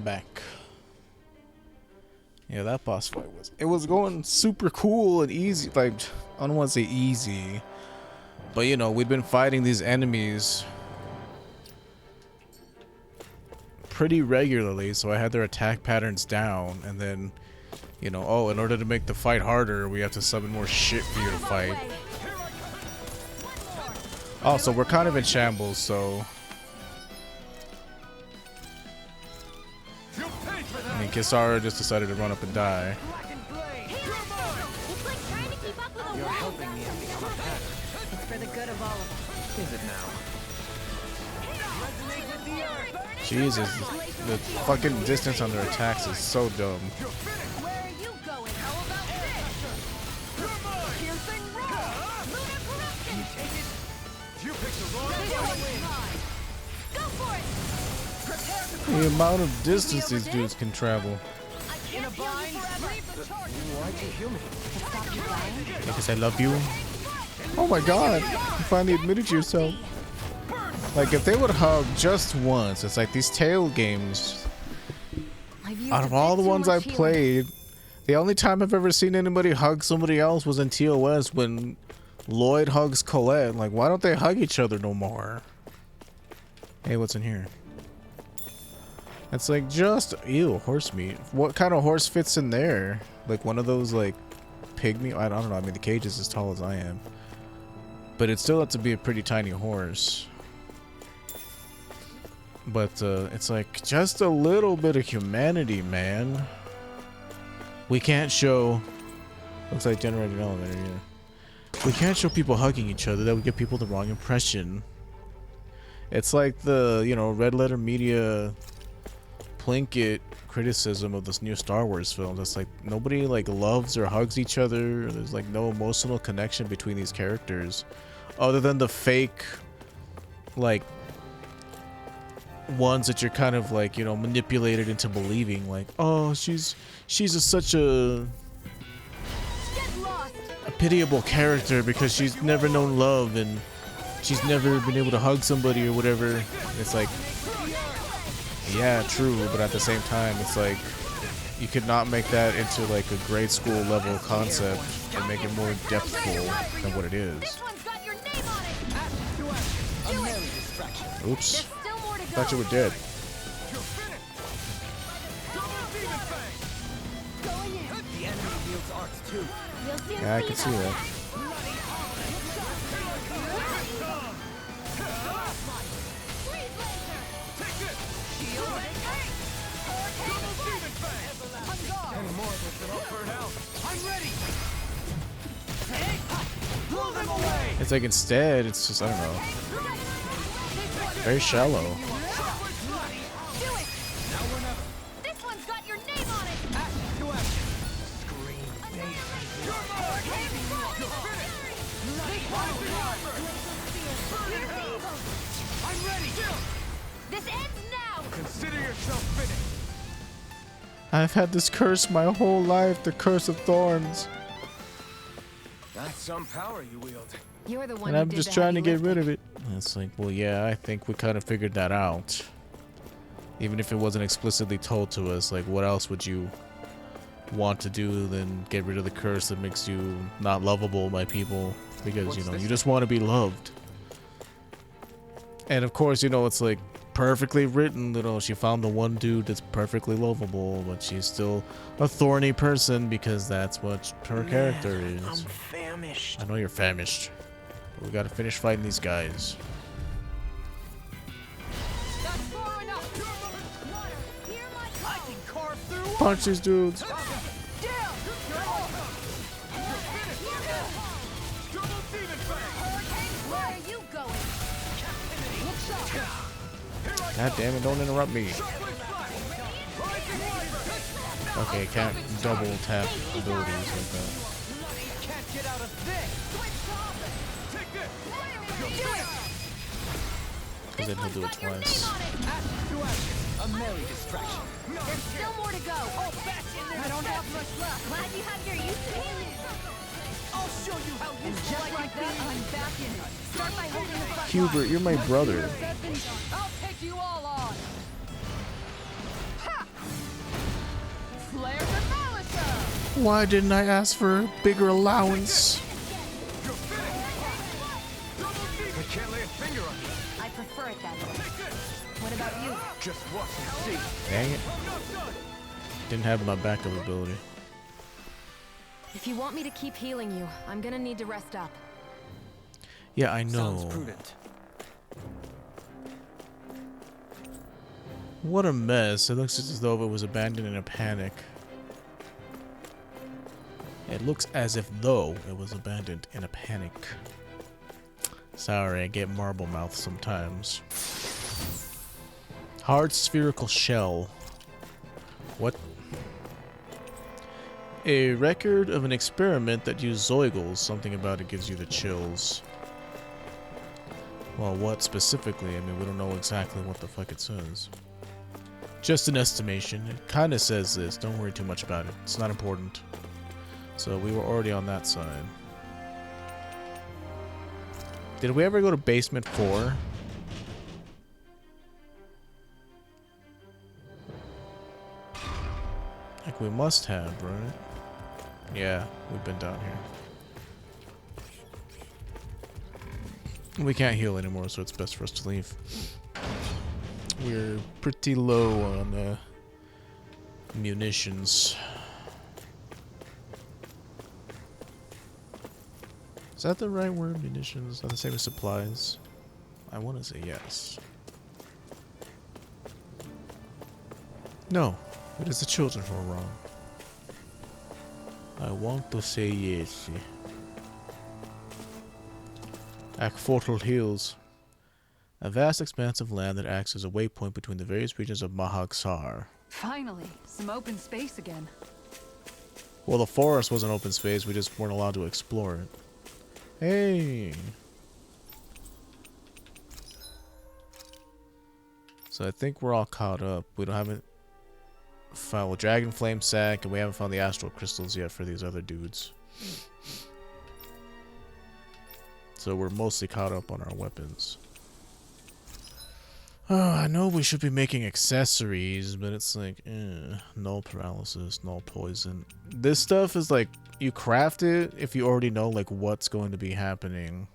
back. Yeah, that boss fight was going super cool and easy. Like, I don't want to say easy, but you know, we'd been fighting these enemies pretty regularly, so I had their attack patterns down, and then, you know, oh, in order to make the fight harder, we have to summon more shit for you to fight. Also, we're kind of in shambles, so I mean, Kisara just decided to run up and die. You're helping me become a better. It's for the good of all of us. Is it now? Jesus, the fucking distance on their attacks is so dumb. Where are you going? How about this? Piercing roll! Lunar corruption! You take it? You picked the wrong one. Go for it! The amount of distance these dudes can travel. In a bind? Why'd you heal me? To stop you dying? Because I love you. Oh my god, you finally admitted to yourself. Like, if they would hug just once, it's like these Tale games. Out of all the ones I've played, the only time I've ever seen anybody hug somebody else was in TOS when Lloyd hugs Colette. Like, why don't they hug each other no more? Hey, what's in here? It's like just, ew, horse meat. What kind of horse fits in there? Like one of those like pygmy, I don't know, I mean the cage is as tall as I am. But it still has to be a pretty tiny horse. But it's like just a little bit of humanity, man. We can't show, looks like generated elevator, yeah. We can't show people hugging each other, that would give people the wrong impression. It's like the, you know, Red Letter Media Plinkett criticism of this new Star Wars film. It's like nobody like loves or hugs each other. There's like no emotional connection between these characters other than the fake like ones that you're kind of like, you know, manipulated into believing like, oh, she's such a pitiable character because she's never known love and she's never been able to hug somebody or whatever. It's like, yeah, true, but at the same time, it's like you could not make that into like a grade school level concept and make it more depthful than what it is. Oops, thought you were dead. Yeah, I can see that. It's like instead, it's just, I don't know, very shallow. This one's got your name on it. I'm ready. This ends now. Consider yourself finished. I've had this curse my whole life, the curse of thorns. That's some power you wield. You're the one And who I'm did just the trying to heavy get rid lifting. of it. And it's like, well, yeah, I think we kind of figured that out. Even if it wasn't explicitly told to us, like, what else would you want to do than get rid of the curse that makes you not lovable by people? Because, you know, you just want to be loved. And of course, you know, it's like perfectly written, you know, she found the one dude that's perfectly lovable, but she's still a thorny person because that's what her character is. I'm famished. I know you're famished. But we gotta finish fighting these guys. Punch these dudes. God damn it, don't interrupt me. Okay, can't double tap abilities like that. Because then he'll do it twice. A merry distraction. There's still more to go. I don't have much left. Glad you have your use of healing. I'll show you how you just like that. I'm back in it. Start by holding the front line. Hubert, you're my brother. I'll take you all on. Why didn't I ask for a bigger allowance? I can't lay a finger on you. I prefer it that way. What about you? Just watch and see. Dang it. Didn't have my backup ability. If you want me to keep healing you, I'm gonna need to rest up. Yeah, I know. Sounds prudent. What a mess. It looks as though it was abandoned in a panic. It looks as if though it was abandoned in a panic. Sorry, I get marble mouth sometimes. Hard spherical shell. What? A record of an experiment that used zoigles. Something about it gives you the chills. Well, what specifically? I mean, we don't know exactly what the fuck it says. Just an estimation. It kind of says this. Don't worry too much about it. It's not important. So we were already on that side. Did we ever go to basement 4? Like we must have, right? Yeah, we've been down here. We can't heal anymore, so it's best for us to leave. We're pretty low on munitions. Is that the right word? Munitions? Not the same as supplies? I want to say yes. No, it is the children who are wrong. I want to say yes. Akfortal Hills. A vast expanse of land that acts as a waypoint between the various regions of Mahagsar. Finally, some open space again. Well, the forest was an open space, we just weren't allowed to explore it. Hey! So I think we're all caught up. We haven't found Dragon Flame Sack, and we haven't found the Astral Crystals yet for these other dudes. So we're mostly caught up on our weapons. Oh, I know we should be making accessories, but it's like, null paralysis, null poison. This stuff is like, you craft it if you already know like what's going to be happening.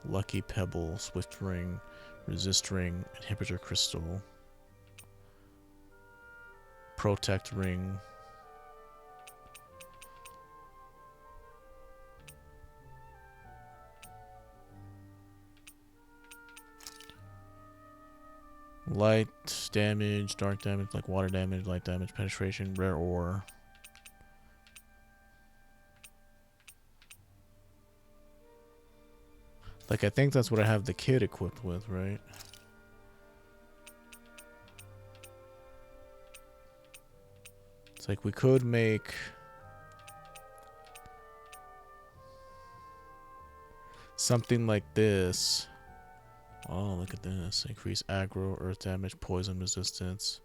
Lucky Pebble, Swift Ring, Resist Ring, Inhibitor Crystal, Protect Ring. Light damage, dark damage, like water damage, light damage, penetration, rare ore. Like, I think that's what I have the kit equipped with, right? It's like we could make something like this. Oh, look at this. Increase aggro, earth damage, poison resistance.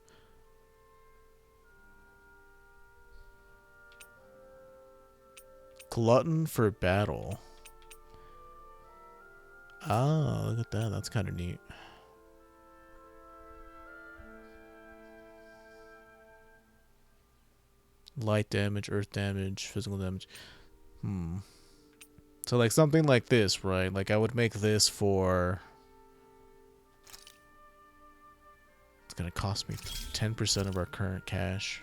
Glutton for battle. Ah, look at that. That's kind of neat. Light damage, earth damage, physical damage. So like something like this, right? Like I would make this for... It's gonna cost me 10% of our current cash.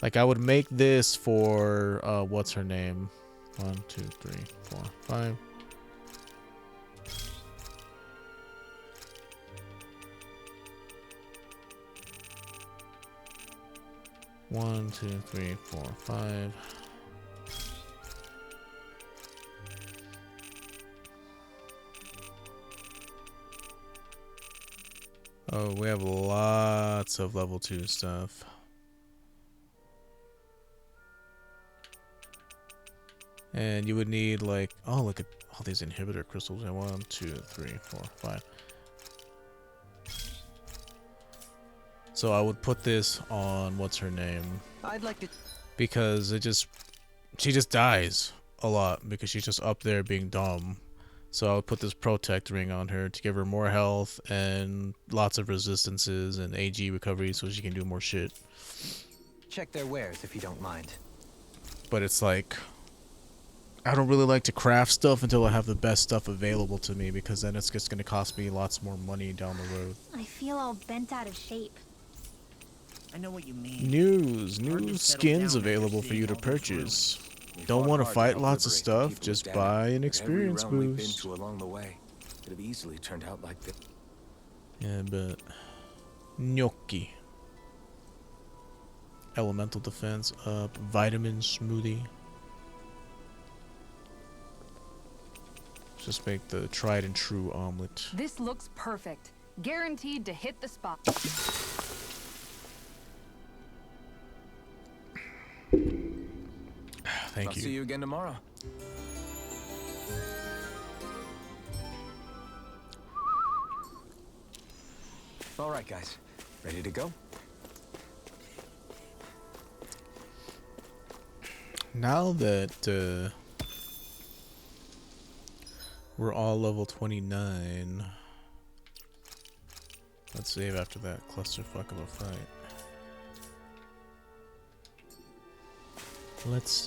Like I would make this for what's her name? 1, 2, 3, 4, 5. One, 2, 3, 4, 5. Oh, we have lots of level 2 stuff. And you would need like, oh, look at all these inhibitor crystals. 1, 2, 3, 4, 5. So I would put this on what's her name? I'd like to. Because she just dies a lot because she's just up there being dumb. So I'll put this protect ring on her to give her more health and lots of resistances and AG recovery so she can do more shit. Check their wares if you don't mind. But it's like, I don't really like to craft stuff until I have the best stuff available to me, because then it's just going to cost me lots more money down the road. I feel all bent out of shape. I know what you mean. New skins available for you to purchase. Don't want to fight lots of stuff, just buy an experience Every realm we've been boost. to along the way could have easily turned out like this. Yeah, but gnocchi. Elemental defense up, vitamin smoothie. Just make the tried and true omelet. This looks perfect. Guaranteed to hit the spot. I'll see you again tomorrow. All right, guys. Ready to go? Now that we're all level 29, let's save after that clusterfuck of a fight. Let's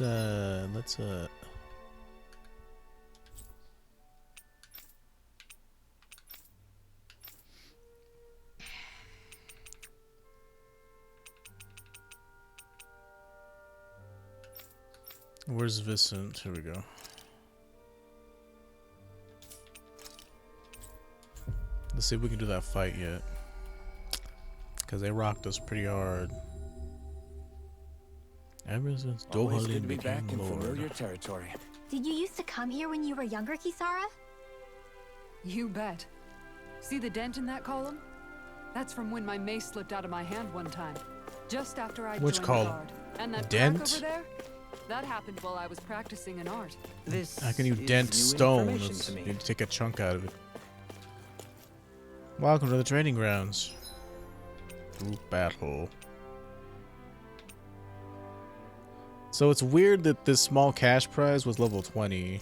where's Vicent? Here we go. Let's see if we can do that fight yet, because they rocked us pretty hard. Ever since Always good Dohalin to be back became in familiar Lord. territory. Did you used to come here when you were younger, Kisara? You bet. See the dent in that column? That's from when my mace slipped out of my hand one time, just after I Which joined column? the guard. And that Dent? crack over there? That happened while I was practicing an art. This How can you is dent new stone? information It's- to me. You take a chunk out of it. Welcome to the training grounds. Group battle. So it's weird that this small cash prize was level 20.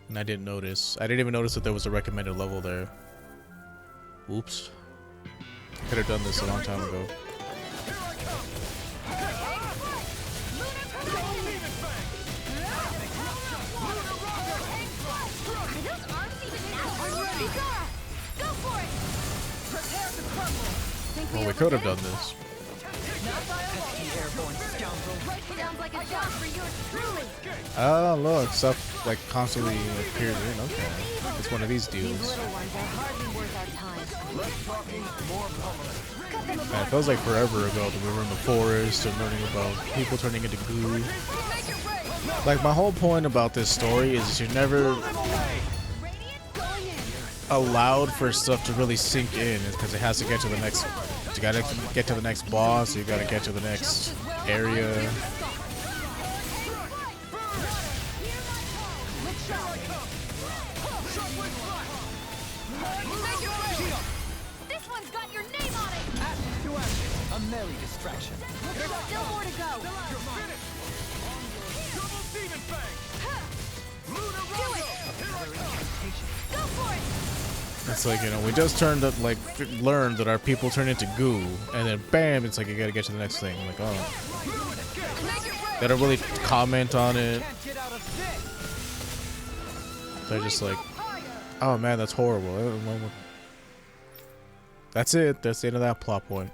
And I didn't notice. I didn't even notice that there was a recommended level there. Oops. Could have done this a long time ago. Well, we could have done this. Sounds like a job for yours truly. Oh, look, stuff like constantly appears in. Okay, it's one of these These deals. little ones are hardly worth our time. Man, it feels like forever ago that we were in the forest and learning about people turning into goo. Like, my whole point about this story is you're never allowed for stuff to really sink in, because it has to get to the next. You gotta get to the next boss. You gotta get to the next area. This one's got your name on it. A merry distraction. There's still more to go. Do it. Go for it. It's like, you know, we just learned that our people turn into goo, and then bam, it's like you gotta get to the next thing. Like, oh, they don't really comment on it. They're just like, oh man, that's horrible. That's it. That's the end of that plot point.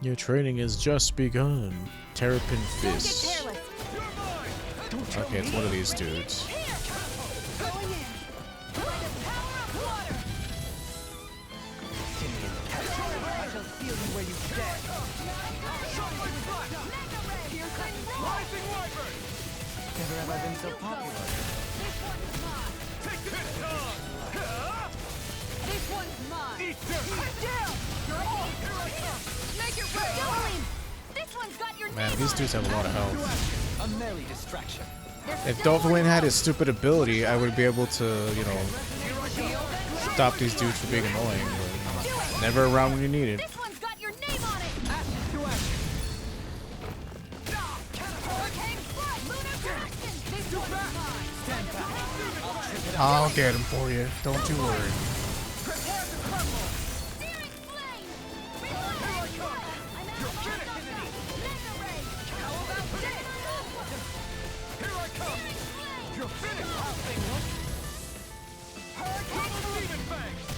Your training has just begun. Terrapin Don't get Fist. careless. Okay, it's one of these dudes. Going in. By the power of water. I shall feel you where you stand. Never have I been so popular. This one's mine. Get down. You're all. Make it right. Dolan, this one's got your Man, name these on dudes have a lot of health. A merry distraction. If Dolphin had his stupid ability, I would be able to, you know, stop these dudes from being annoying. But, you know. Never around when you need it. This one's got your name on it. Ashes to ashes. Hurricane Flood, Lunar Dragon. This one's mine. Stand back. I'll trip it up. I'll get him for you. Don't you worry. Prepare to crumble. Searing Flame. Reloading. I'm out of Laser Ray. How about this? Here I come! Searing Flame. You're finished! Demon Fangs!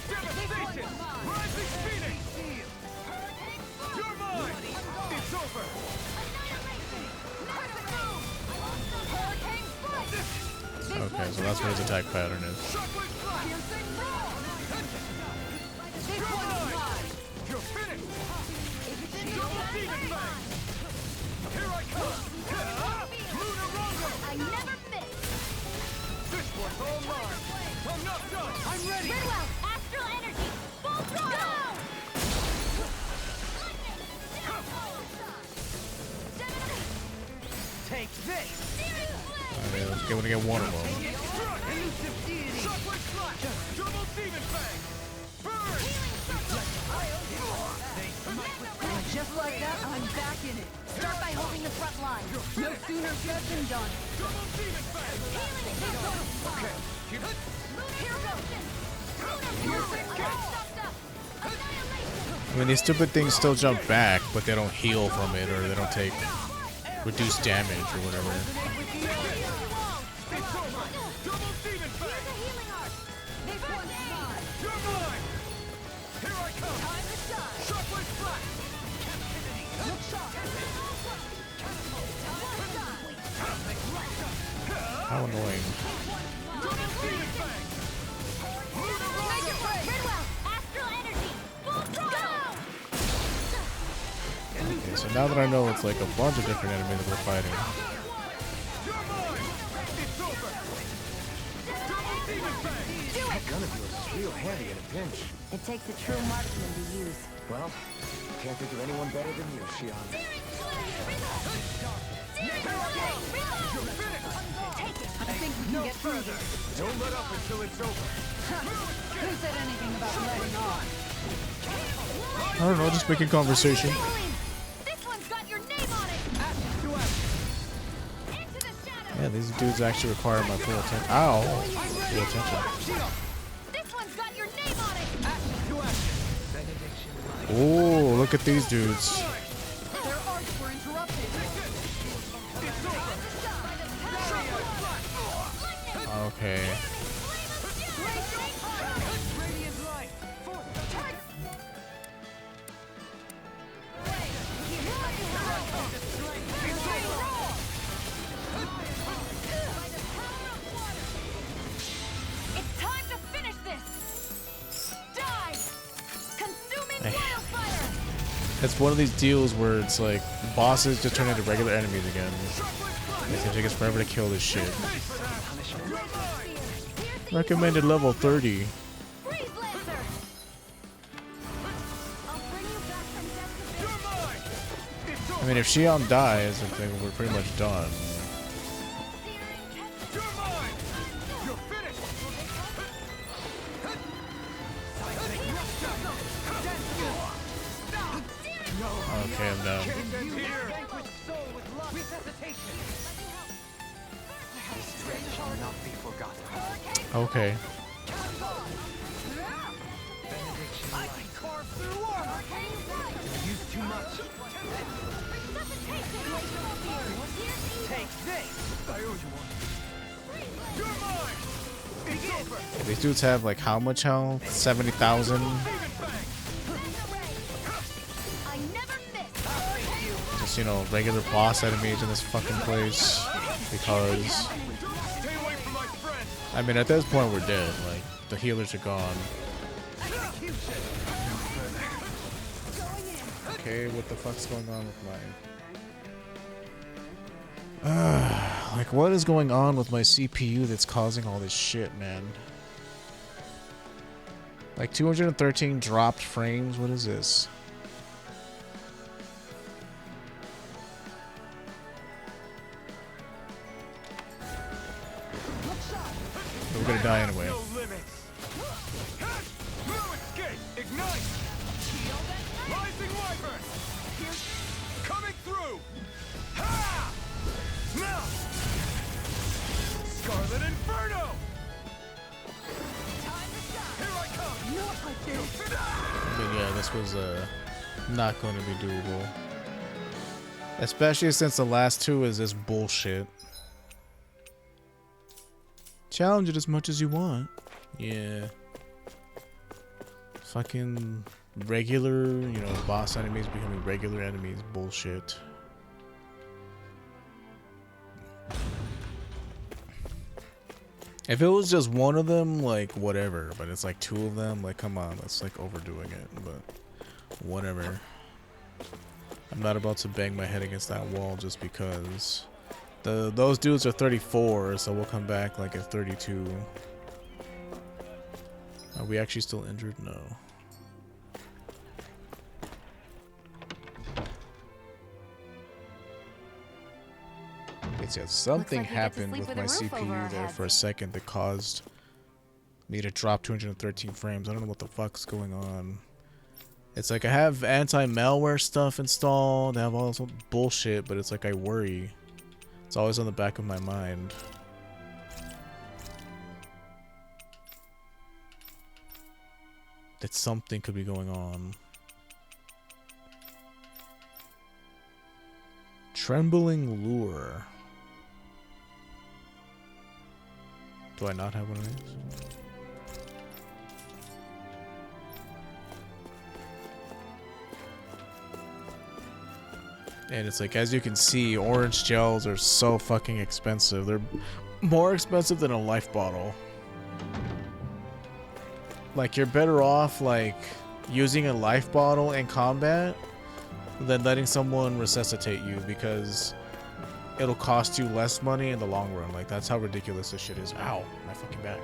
Devastation! Rising Phoenix! You're mine! It's over! Hurricane Flood. Okay, so that's what his attack pattern is. Shockwave Flash! Piercing Roar. This You're one's mine! mine. You're finished! Double Double Demon Fangs! Here I come! Lunar Rondo! I never miss. This one's all mine! I'm not done! I'm ready! Redwell, Astral Energy, full throttle. Take this. Okay, let's get one of them. Elusive deity. Shockwave Flash! Double Demon Fangs! Burn! And just like that, I'm back in it. Start by holding the front line. No sooner said than done. Double Demon Fangs! Okay, keep it. I mean, these stupid things still jump back, but they don't heal from it, or they don't take reduced damage or whatever. Double Demon Fangs! You're mine! Here I come! Shockwave Flash! How annoying. Double Demon Fangs! Okay, so now that I know it's like a bunch of different enemies that we're fighting. You're mine! It's over! Double Demon Fangs! That gun of yours is real handy in a pinch. It takes a true marksman to use. Well, can't think of anyone better than you, Shion. I think we can get through this. Don't let up until it's over. Who said anything about letting on? I don't know, just making conversation. This one's got your name on it. Ashes to ashes. Into the shadows. Yeah, these dudes actually require my full attention. Ow! Full attention. This one's got your name on it. Ashes to ashes. Benediction light. Oh, look at these dudes. Their arcs were interrupted. Okay. Radiant light. It's time to finish this. Die. Consuming wildfire. It's one of these deals where it's like bosses just turn into regular enemies again. It's gonna take us forever to kill this shit. Recommended level 30. Freeze Lancer. I'll bring you back from death to You're mine! It's over! I mean, if Shion dies, then we're pretty much done. You're mine! You're finished! Okay, I'm done. It's here! Vanquish soul with love. Resuscitation. This dread shall not be forgotten. Okay. Benediction light. Carve through armor. Use too much. Take this. I owe you one. You're mine! It's over! These dudes have like how much health? 70,000? Demon Fangs! I never miss. Just, you know, regular boss enemies in this fucking place. Because, Stay away from my friend! I mean, at this point we're dead. Like, the healers are gone. Okay, what the fuck's going on with my... like, what is going on with my CPU that's causing all this shit, man? Like, 213 dropped frames? What is this? We're gonna die anyway. No limits! this was not going to be doable. Especially since the last two is this bullshit. Challenge it as much as you want. Yeah. Fucking regular, you know, boss enemies becoming regular enemies. Bullshit. If it was just one of them, like, whatever. But it's like two of them, like, come on. That's like overdoing it. But whatever. I'm not about to bang my head against that wall just because. Those dudes are 34, so we'll come back like at 32. Are we actually still injured? No. Wait, yeah, something like you get to happened sleep with with a my roof over CPU our there heads. for a second that caused me to drop 213 frames. I don't know what the fuck's going on. It's like I have anti-malware stuff installed, I have all this bullshit, but it's like I worry. It's always on the back of my mind. That something could be going on. Trembling lure. Do I not have one of these? And it's like, as you can see, orange gels are so fucking expensive. They're more expensive than a life bottle. Like, you're better off, like, using a life bottle in combat than letting someone resuscitate you, because it'll cost you less money in the long run. Like, that's how ridiculous this shit is. Ow, my fucking back.